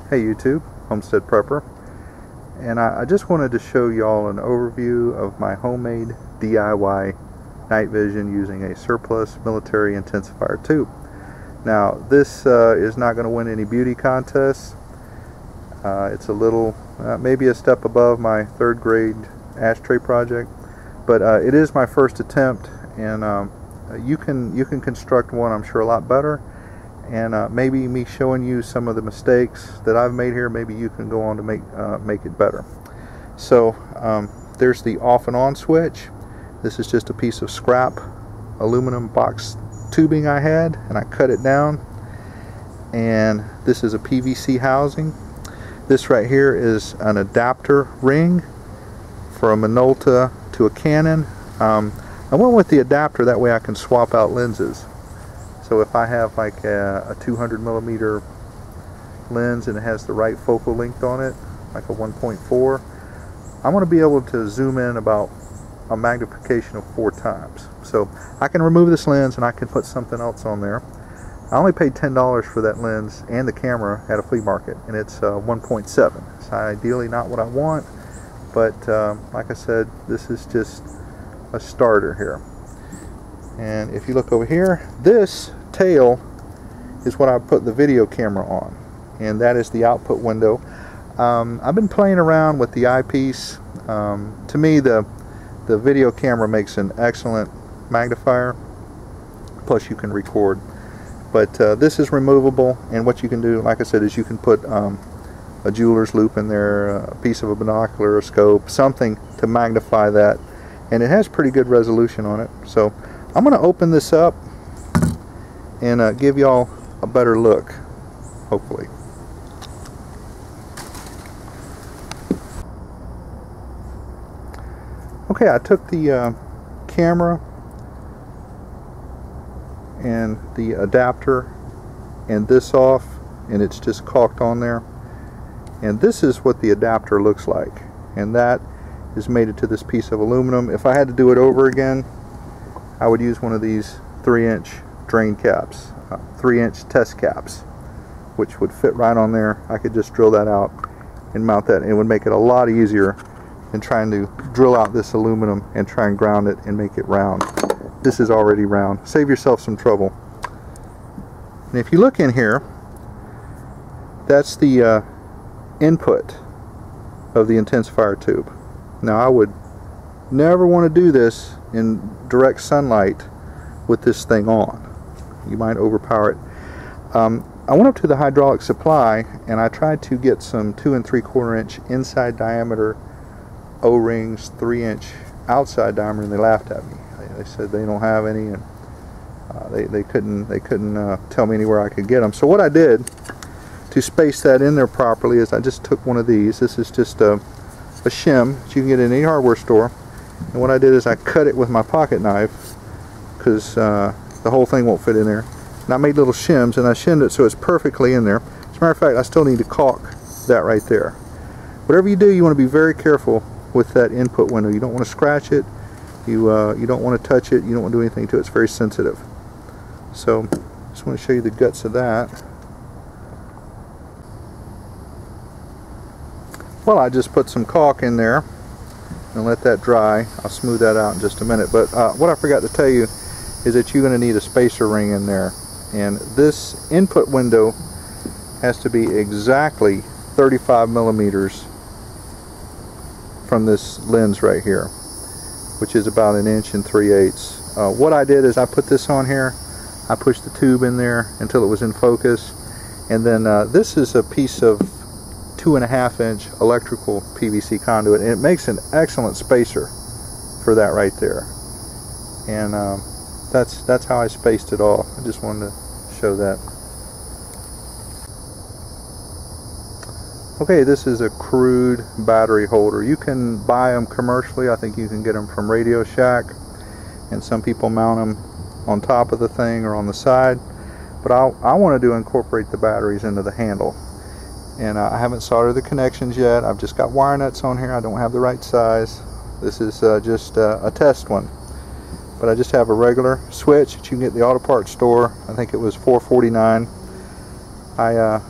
Hey YouTube, Homestead Prepper, and I just wanted to show y'all an overview of my homemade DIY night vision using a surplus military intensifier tube. Now this is not going to win any beauty contests. It's a little, maybe a step above my third grade ashtray project, but it is my first attempt, and you can construct one, I'm sure, a lot better. And maybe me showing you some of the mistakes that I've made here, maybe you can go on to make it better. So there's the off and on switch. This is just a piece of scrap aluminum box tubing I had, and I cut it down. And this is a PVC housing. This right here is an adapter ring for a Minolta to a Canon. I went with the adapter, that way I can swap out lenses. So if I have like a 200mm lens and it has the right focal length on it, like a 1.4, I'm going to be able to zoom in about a magnification of 4 times. So I can remove this lens and I can put something else on there. I only paid $10 for that lens and the camera at a flea market, and it's 1.7. It's ideally not what I want, but like I said, this is just a starter here. And if you look over here, this tail is what I put the video camera on, and that is the output window. I've been playing around with the eyepiece. To me, the video camera makes an excellent magnifier, plus you can record. But this is removable, and what you can do, like I said, is you can put a jeweler's loop in there, a piece of a binocular, a scope, something to magnify that, and it has pretty good resolution on it. So I'm going to open this up and give y'all a better look, hopefully. Okay, I took the camera and the adapter and this off, and it's just caulked on there. And this is what the adapter looks like, and that is mated to this piece of aluminum. If I had to do it over again, I would use one of these 3-inch drain caps, 3-inch test caps, which would fit right on there. I could just drill that out and mount that, and it would make it a lot easier than trying to drill out this aluminum and try and ground it and make it round. This is already round. Save yourself some trouble. And if you look in here, that's the input of the intensifier tube. Now I would never want to do this in direct sunlight with this thing on. You might overpower it. I went up to the hydraulic supply and I tried to get some 2 3/4 inch inside diameter O-rings, 3-inch outside diameter, and they laughed at me. They said they don't have any, and they couldn't tell me anywhere I could get them. So what I did to space that in there properly is I just took one of these. This is just a shim that you can get in any hardware store. And what I did is I cut it with my pocket knife, because the whole thing won't fit in there. And I made little shims, and I shimmed it so it's perfectly in there. As a matter of fact, I still need to caulk that right there. Whatever you do, you want to be very careful with that input window. You don't want to scratch it. You don't want to touch it. You don't want to do anything to it. It's very sensitive. So just want to show you the guts of that. Well, I just put some caulk in there and let that dry. I'll smooth that out in just a minute. But what I forgot to tell you is that you're going to need a spacer ring in there. And this input window has to be exactly 35mm from this lens right here, which is about 1 3/8 inches. What I did is I put this on here, I pushed the tube in there until it was in focus, and then this is a piece of 2.5-inch electrical PVC conduit, and it makes an excellent spacer for that right there. And that's how I spaced it off. I just wanted to show that. Okay, this is a crude battery holder. You can buy them commercially. I think you can get them from Radio Shack, and some people mount them on top of the thing or on the side. But I wanted to incorporate the batteries into the handle. And I haven't soldered the connections yet. I've just got wire nuts on here. I don't have the right size. This is just a test one. But I just have a regular switch that you can get at the auto parts store. I think it was $4.49. I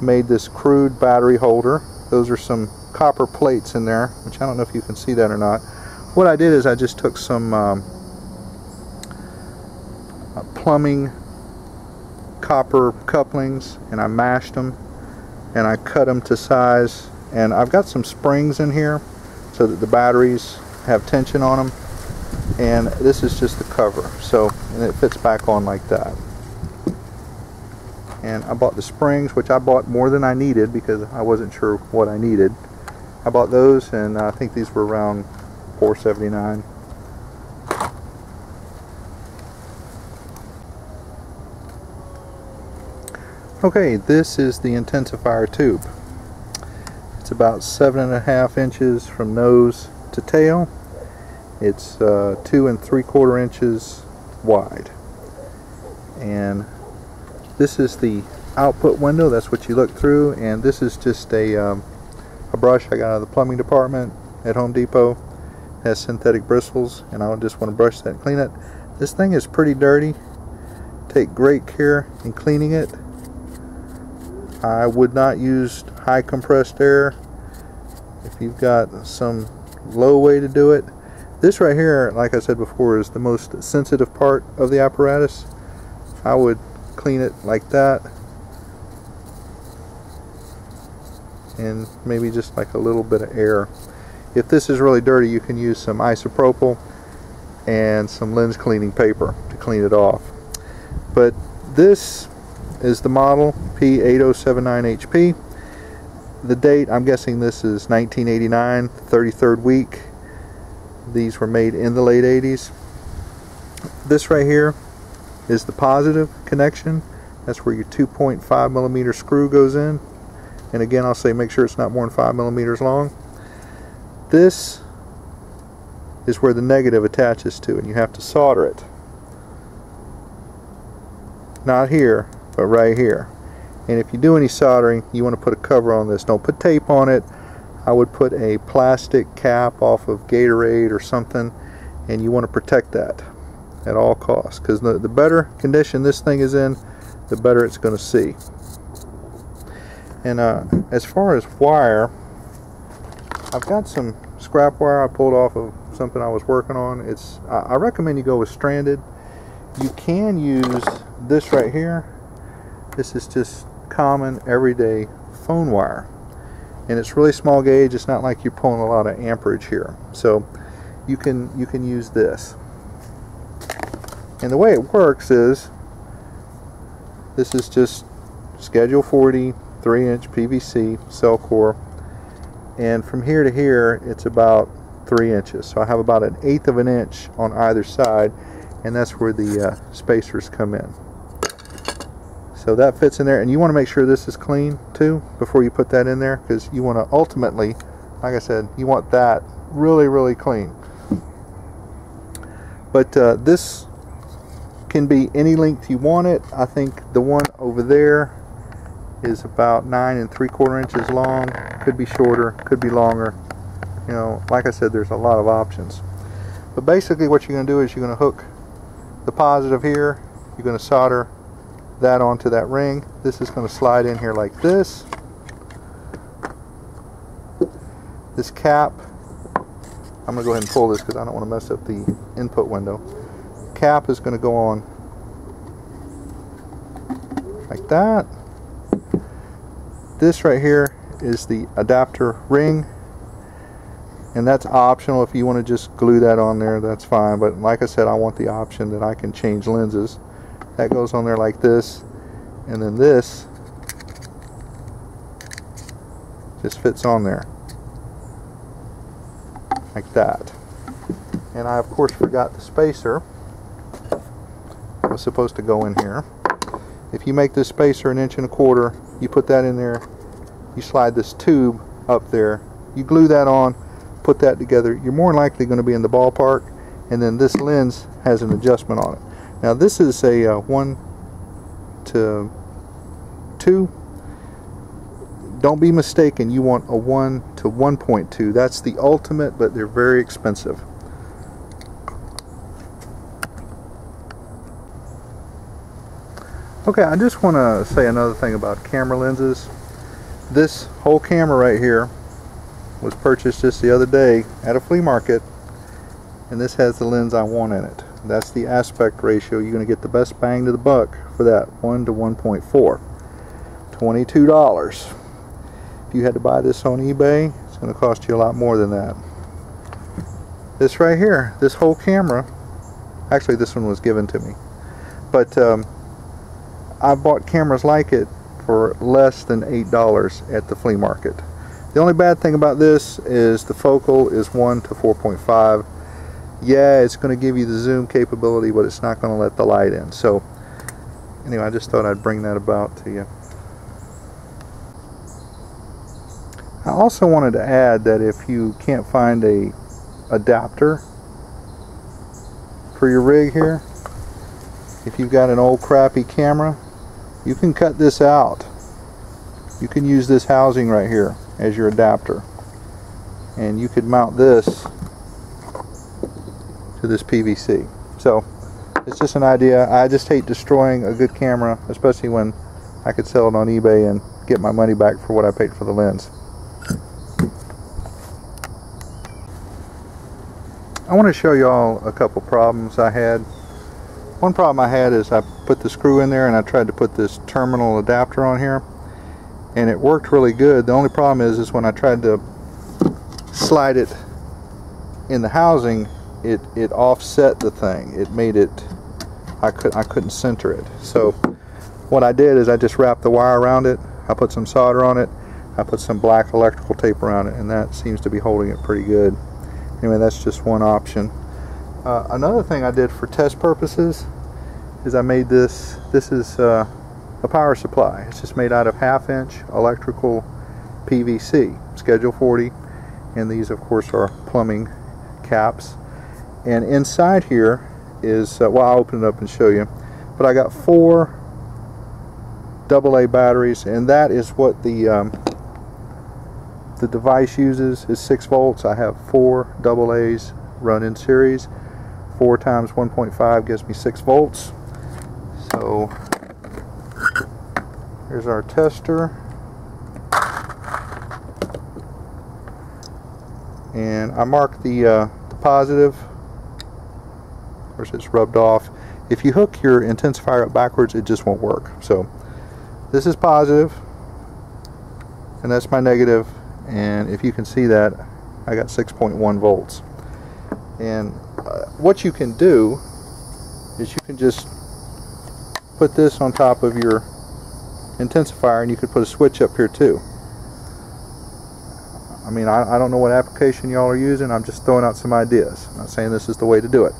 made this crude battery holder. Those are some copper plates in there, which I don't know if you can see that or not. What I did is I just took some plumbing copper couplings and I mashed them and I cut them to size, and I've got some springs in here so that the batteries have tension on them, and this is just the cover, so, and it fits back on like that. And I bought the springs, which I bought more than I needed because I wasn't sure what I needed. I bought those, and I think these were around $4.79. Okay, this is the Intensifier tube. It's about 7.5 inches from nose to tail. It's 2 3/4 inches wide. And this is the output window. That's what you look through. And this is just a brush I got out of the plumbing department at Home Depot. It has synthetic bristles, and I just want to brush that and clean it. This thing is pretty dirty. Take great care in cleaning it. I would not use high compressed air if you've got some low way to do it. This right here, like I said before, is the most sensitive part of the apparatus. I would clean it like that, and maybe just like a little bit of air. If this is really dirty, you can use some isopropyl and some lens cleaning paper to clean it off. But this is the model P8079HP. The date, I'm guessing this is 1989, 33rd week. These were made in the late 80s. This right here is the positive connection. That's where your 2.5 millimeter screw goes in. And again, I'll say make sure it's not more than 5 millimeters long. This is where the negative attaches to, and you have to solder it. Not here, but right here. And if you do any soldering, you want to put a cover on this. Don't put tape on it. I would put a plastic cap off of Gatorade or something, and you want to protect that at all costs, because the better condition this thing is in, the better it's going to see. And as far as wire, I've got some scrap wire I pulled off of something I was working on. I recommend you go with stranded. You can use this right here. This is just common everyday phone wire, and it's really small gauge. It's not like you're pulling a lot of amperage here, so you can use this. And the way it works is, this is just Schedule 40 3-inch PVC cell core, and from here to here it's about 3 inches, so I have about 1/8 of an inch on either side, and that's where the spacers come in. So that fits in there, and you want to make sure this is clean too before you put that in there, because you want to ultimately, like I said, you want that really clean. But this can be any length you want it. I think the one over there is about 9 3/4 inches long. Could be shorter, could be longer. You know, like I said, there's a lot of options. But basically what you're going to do is you're going to hook the positive here. You're going to solder that onto that ring. This is going to slide in here like this. This cap, I'm going to go ahead and pull this because I don't want to mess up the input window. Cap is going to go on like that. This right here is the adapter ring, and that's optional. If you want to just glue that on there, that's fine, but like I said, I want the option that I can change lenses. That goes on there like this, and then this just fits on there like that. And I of course forgot the spacer. It was supposed to go in here. If you make this spacer 1 1/4 inches, you put that in there, you slide this tube up there, you glue that on, put that together, you're more than likely going to be in the ballpark. And then this lens has an adjustment on it. Now this is a 1 to 2. Don't be mistaken, you want a 1 to 1.2. That's the ultimate, but they're very expensive. Okay, I just want to say another thing about camera lenses. This whole camera right here was purchased just the other day at a flea market, and this has the lens I want in it. That's the aspect ratio. You're going to get the best bang to the buck for that, 1 to 1.4. $22. If you had to buy this on eBay, it's going to cost you a lot more than that. This right here, this whole camera, actually this one was given to me, but I bought cameras like it for less than $8 at the flea market. The only bad thing about this is the focal is 1 to 4.5. Yeah, it's going to give you the zoom capability, but it's not going to let the light in. So anyway, I just thought I'd bring that about to you. I also wanted to add that if you can't find a adapter for your rig here, if you've got an old crappy camera, you can cut this out. You can use this housing right here as your adapter, and you could mount this to this PVC. So it's just an idea. I just hate destroying a good camera, especially when I could sell it on eBay and get my money back for what I paid for the lens. I want to show you all a couple problems I had. One problem I had is I put the screw in there and I tried to put this terminal adapter on here, and it worked really good. The only problem is when I tried to slide it in the housing, it offset the thing. It made it, I couldn't center it. So what I did is I just wrapped the wire around it, I put some solder on it, I put some black electrical tape around it, and that seems to be holding it pretty good. Anyway, that's just one option. Another thing I did for test purposes is I made this is a power supply. It's just made out of 1/2-inch electrical PVC, Schedule 40, and these of course are plumbing caps. And inside here is, well, I'll open it up and show you, but I got 4 AA batteries, and that is what the device uses, is 6 volts. I have 4 AA's run in series. 4 times 1.5 gives me 6 volts. So here's our tester, and I marked the positive. Of course, it's rubbed off. If you hook your intensifier up backwards, it just won't work. So this is positive, and that's my negative. And if you can see that, I got 6.1 volts. And what you can do is you can just put this on top of your intensifier, and you could put a switch up here too. I mean, I don't know what application y'all are using. I'm just throwing out some ideas. I'm not saying this is the way to do it,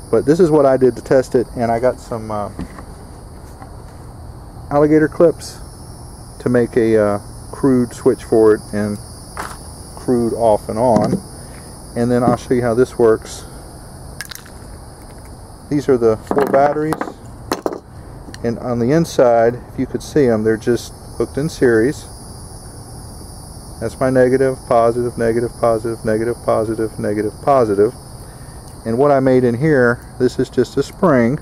but this is what I did to test it. And I got some alligator clips to make a crude switch for it, and crude off and on. And then I'll show you how this works. These are the 4 batteries, and on the inside, if you could see them, they're just hooked in series. That's my negative, positive, negative, positive, negative, positive, negative, positive. And what I made in here, this is just a spring,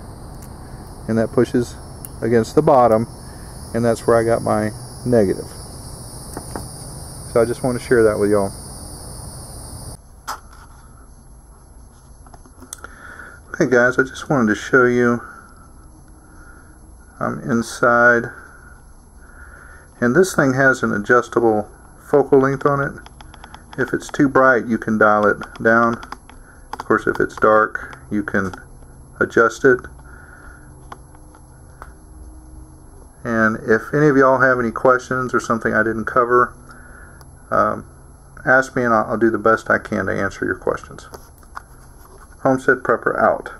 and that pushes against the bottom, and that's where I got my negative. So I just want to share that with y'all. Okay guys, I just wanted to show you I'm inside, and this thing has an adjustable focal length on it. If it's too bright, you can dial it down. Of course, if it's dark, you can adjust it. And if any of y'all have any questions or something I didn't cover, ask me and I'll do the best I can to answer your questions. Homestead Prepper out.